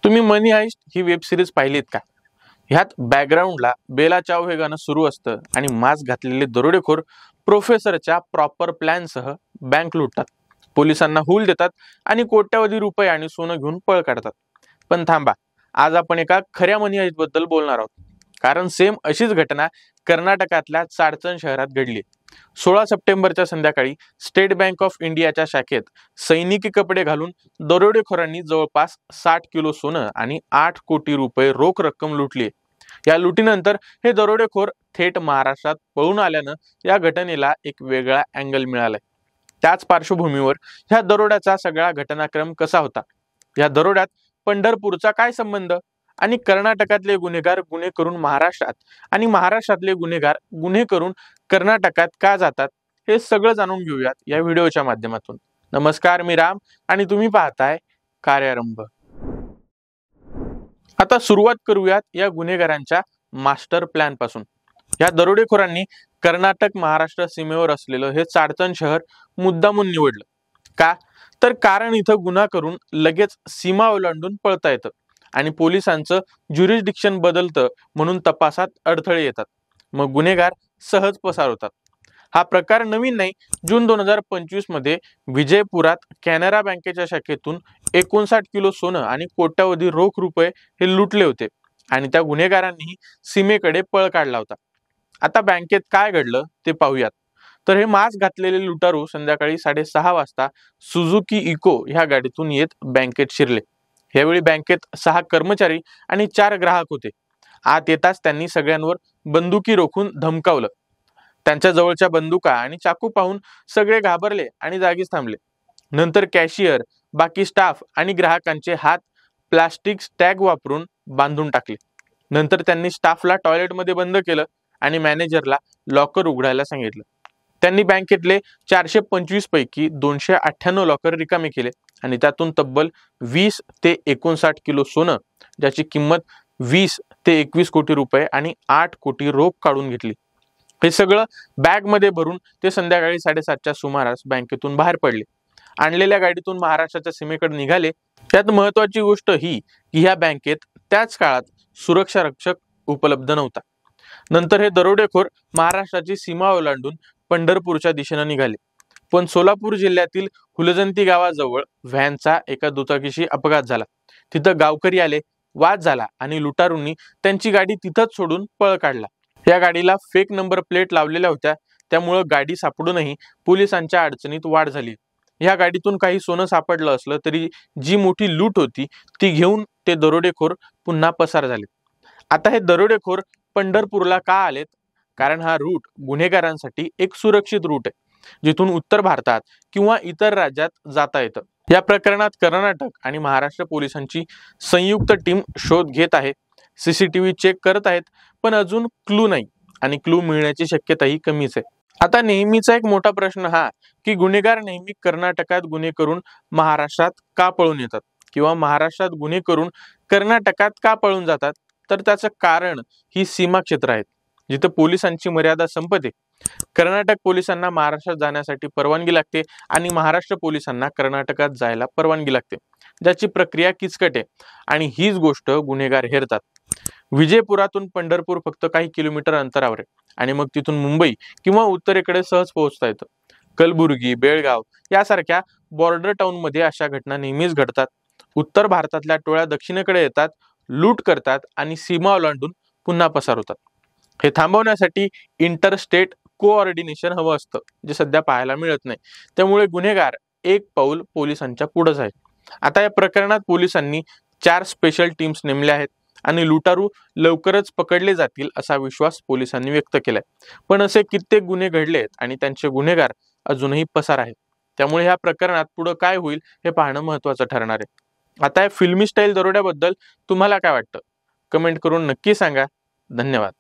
तुम्ही मनी हाइस्ट ही web series पाहिलीत का? ह्यात बॅकग्राऊंडला बेला चाव हे गाणं सुरू असतं आणि मास्क घातलेले दरोडेखोर प्रोफेसरच्या प्रॉपर प्लॅनसह बँक लुटतात, पोलिसांना हूल देतात आणि कोट्यवधी रुपये आणि सोनं घेऊन पळ काढतात. पण थांबा, आज आपण एका खऱ्या मनी हाइस्ट बद्दल बोलणार आहोत. कारण सेम अशीच घटना कर्नाटकातल्या चाडचण शहरात घडली. 16 सप्टेंबरच्या संध्याकाळी स्टेट बँक ऑफ इंडियाच्या शाखेत सैनिकी कपडे घालून दरोडेखोरांनी जवळपास 60 किलो सोनं आणि 8 कोटी रुपये रोख रक्कम लुटली. या लुटीनंतर हे दरोडेखोर थेट महाराष्ट्रात पळून आल्यानं या घटनेला एक वेगळा अँगल मिळालाय. त्याच पार्श्वभूमीवर ह्या दरोड्याचा सगळा घटनाक्रम कसा होता, या दरोड्यात पंढरपूरचा काय संबंध आणि कर्नाटकातले गुन्हेगार गुन्हे करून महाराष्ट्रात आणि महाराष्ट्रातले गुन्हेगार गुन्हे करून कर्नाटकात का जातात, हे सगळं जाणून घेऊयात या व्हिडिओच्या माध्यमातून. नमस्कार, मी राम आणि तुम्ही पाहताय कार्यारंभ. आता सुरुवात करूयात या गुन्हेगारांच्या मास्टर प्लॅन पासून. या दरोडेखोरांनी कर्नाटक महाराष्ट्र सीमेवर असलेलं हे चाडचण शहर मुद्दामून निवडलं. का? तर कारण इथं गुन्हा करून लगेच सीमा ओलांडून पळता येतं आणि पोलिसांचं ज्युरिस्डिक्शन बदलतं, म्हणून तपासात अडथळे येतात. मग गुन्हेगार सहज पसार होतात. हा प्रकार नवीन नाही. जून 2025 मध्ये विजयपुरात कॅनरा बँकेच्या शाखेतून 59 किलो सोनं आणि कोट्यवधी रोख रुपये हे लुटले होते आणि त्या गुन्हेगारांनी सीमेकडे पळ काढला होता. आता बँकेत काय घडलं ते पाहूयात. तर हे मास्क घातलेले लुटारू संध्याकाळी 6:30 वाजता सुझुकी इको ह्या गाडीतून येत बँकेत शिरले. यावेळी बँकेत 6 कर्मचारी आणि 4 ग्राहक होते. आत येताच त्यांनी सगळ्यांवर बंदुकी रोखून धमकावलं. त्यांच्या जवळच्या बंदुका आणि चाकू पाहून सगळे घाबरले आणि जागीच थांबले. नंतर कॅशियर, बाकी स्टाफ आणि ग्राहकांचे हात प्लास्टिक टॅग वापरून बांधून टाकले. नंतर त्यांनी स्टाफला टॉयलेटमध्ये बंद केलं आणि मॅनेजरला लॉकर उघडायला सांगितलं. त्यांनी बँकेतले 425 पैकी 298 लॉकर रिकामे केले आणि त्यातून तब्बल 20 ते 59 किलो सोनं, ज्याची किंमत 20 ते 21 कोटी रुपये आणि 8 कोटी रोख काढून घेतली. हे सगळं बॅगमध्ये भरून ते संध्याकाळी 7:30च्या सुमारास बँकेतून बाहेर पडले. आणलेल्या गाडीतून महाराष्ट्राच्या सीमेकडे निघाले. त्यात महत्वाची गोष्ट ही की ह्या बँकेत त्याच काळात सुरक्षा रक्षक उपलब्ध नव्हता. नंतर हे दरोडेखोर महाराष्ट्राची सीमा ओलांडून पंढरपूरच्या दिशेने निघाले. पण सोलापूर जिल्ह्यातील हुलजंती गावाजवळ व्हॅनचा एका दुचाकीशी अपघात झाला. तिथं गावकरी आले, वाद झाला आणि लुटारूंनी त्यांची गाडी तिथंच सोडून पळ काढला. या गाडीला फेक नंबर प्लेट लावलेल्या होत्या, त्यामुळे गाडी सापडूनही पोलिसांच्या अडचणीत वाढ झाली. या गाडीतून काही सोनं सापडलं असलं तरी जी मोठी लूट होती ती घेऊन ते दरोडेखोर पुन्हा पसार झाले. आता हे दरोडेखोर पंढरपूरला का आलेत? कारण हा रूट गुन्हेगारांसाठी एक सुरक्षित रूट आहे, जिथून उत्तर भारतात किंवा इतर राज्यात जाता येतं. या प्रकरणात कर्नाटक आणि महाराष्ट्र पोलिसांची संयुक्त टीम शोध घेत आहे, सीसीटीव्ही चेक करत आहेत, पण अजून क्लू नाही आणि क्लू मिळण्याची शक्यताही कमीच आहे. आता नेहमीचा एक मोठा प्रश्न हा की गुन्हेगार नेहमी कर्नाटकात गुन्हे करून महाराष्ट्रात का पळून येतात किंवा महाराष्ट्रात गुन्हे करून कर्नाटकात का पळून जातात? तर त्याचं कारण ही सीमा क्षेत्र आहेत, जिथे पोलिसांची मर्यादा संपते. कर्नाटक पोलिसांना महाराष्ट्रात जाण्यासाठी परवानगी लागते आणि महाराष्ट्र पोलिसांना कर्नाटकात जायला परवानगी लागते, ज्याची प्रक्रिया किचकट आहे आणि हीच गोष्ट गुन्हेगार हेरतात. विजयपुरातून पंढरपूर फक्त काही किलोमीटर अंतरावर आहे आणि मग तिथून मुंबई किंवा उत्तरेकडे सहज पोहोचता येतं. कलबुर्गी, बेळगाव यासारख्या बॉर्डर टाउन मध्ये अशा घटना नेहमीच घडतात. उत्तर भारतातल्या टोळ्या दक्षिणेकडे येतात, लूट करतात आणि सीमा ओलांडून पुन्हा पसार होतात. हे थांबवण्यासाठी इंटरस्टेट कोऑर्डिनेशन हवं असतं, जे सध्या पाहायला मिळत नाही. त्यामुळे गुन्हेगार एक पाऊल पोलिसांच्या पुढेच आहे. आता या प्रकरणात पोलिसांनी 4 स्पेशल टीम्स नेमल्या आहेत आणि लुटारू लवकरच पकडले जातील असा विश्वास पोलिसांनी व्यक्त केलाय. पण असे कित्येक गुन्हे घडले आहेत आणि त्यांचे गुन्हेगार अजूनही पसार आहेत. त्यामुळे ह्या प्रकरणात पुढे काय होईल हे पाहणं महत्त्वाचं ठरणार आहे. आता या फिल्मी स्टाईल दरोड्याबद्दल तुम्हाला काय वाटतं? कमेंट करून नक्की सांगा. धन्यवाद.